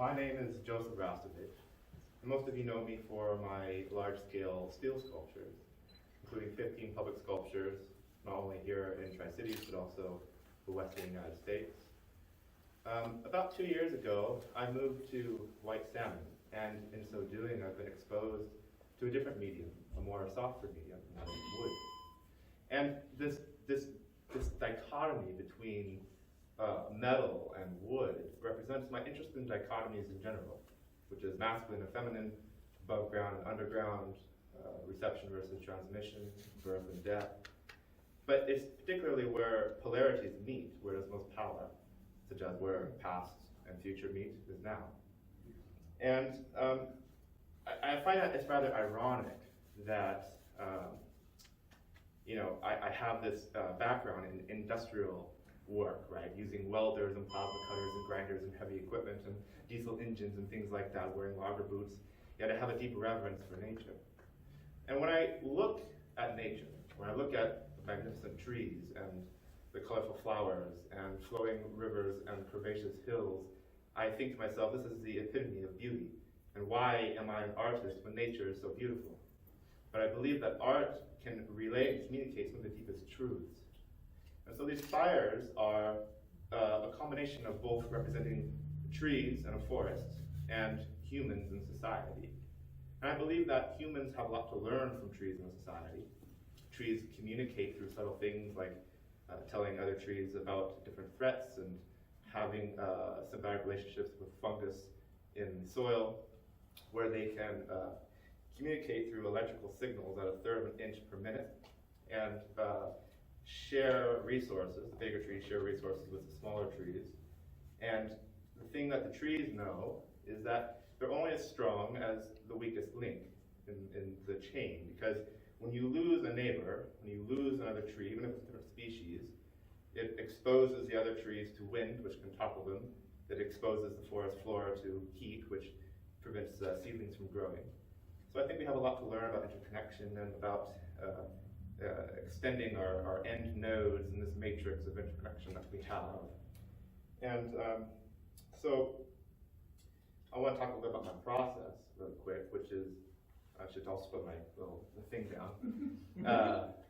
My name is Joseph Rastovich. Most of you know me for my large-scale steel sculptures, including 15 public sculptures, not only here in Tri-Cities, but also the Western United States. About 2 years ago, I moved to white salmon, and in so doing, I've been exposed to a different medium, a more softer medium, that is wood. And this dichotomy between metal and wood represents my interest in dichotomies in general, which is masculine and feminine, above ground and underground, reception versus transmission, birth and death. But it's particularly where polarities meet, where there's most power, such as where past and future meet is now. And I find that it's rather ironic that I have this background in industrial work, right? Using welders and plasma cutters and grinders and heavy equipment and diesel engines and things like that, wearing logger boots, yet I have a deep reverence for nature. And when I look at nature, when I look at the magnificent trees and the colorful flowers and flowing rivers and curvaceous hills, I think to myself, this is the epitome of beauty. And why am I an artist when nature is so beautiful? But I believe that art can relate and communicate some of the deepest truths. And so these spires are a combination of both representing trees and a forest and humans in society. And I believe that humans have a lot to learn from trees in society. Trees communicate through subtle things like telling other trees about different threats and having symbiotic relationships with fungus in the soil, where they can communicate through electrical signals at 1/3 of an inch per minute and share resources. The bigger trees share resources with the smaller trees. And the thing that the trees know is that they're only as strong as the weakest link in the chain, because when you lose a neighbor, when you lose another tree, even if it's a different species, it exposes the other trees to wind, which can topple them. It exposes the forest floor to heat, which prevents seedlings from growing. So I think we have a lot to learn about interconnection and about extending our end nodes in this matrix of interconnection that we have. And so I want to talk a little bit about my process really quick, which is, I should also put my little thing down.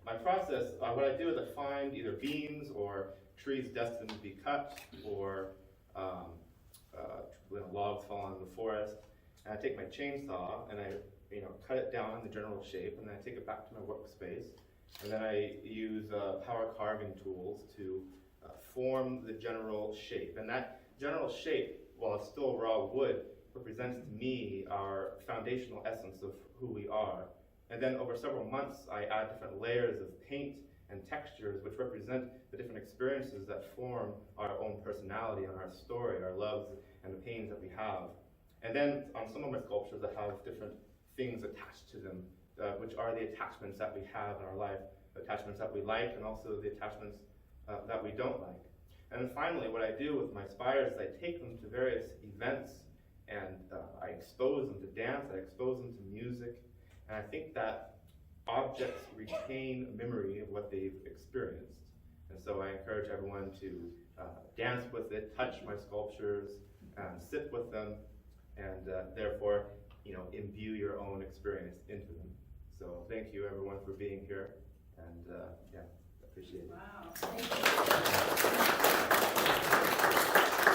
My process, what I do is I find either beams or trees destined to be cut, or logs falling in the forest, and I take my chainsaw and I cut it down in the general shape, and then I take it back to my workspace, and then I use power carving tools to form the general shape. And that general shape, while it's still raw wood, represents to me our foundational essence of who we are. And then over several months, I add different layers of paint and textures which represent the different experiences that form our own personality and our story, our loves and the pains that we have. And then on some of my sculptures, I have different things attached to them, which are the attachments that we have in our life, the attachments that we like, and also the attachments that we don't like. And then finally, what I do with my spires is I take them to various events, and I expose them to dance, I expose them to music, and I think that objects retain a memory of what they've experienced. And so I encourage everyone to dance with it, touch my sculptures, and sit with them, and therefore, imbue your own experience into them. So thank you everyone for being here, and appreciate it. Wow. Thank you.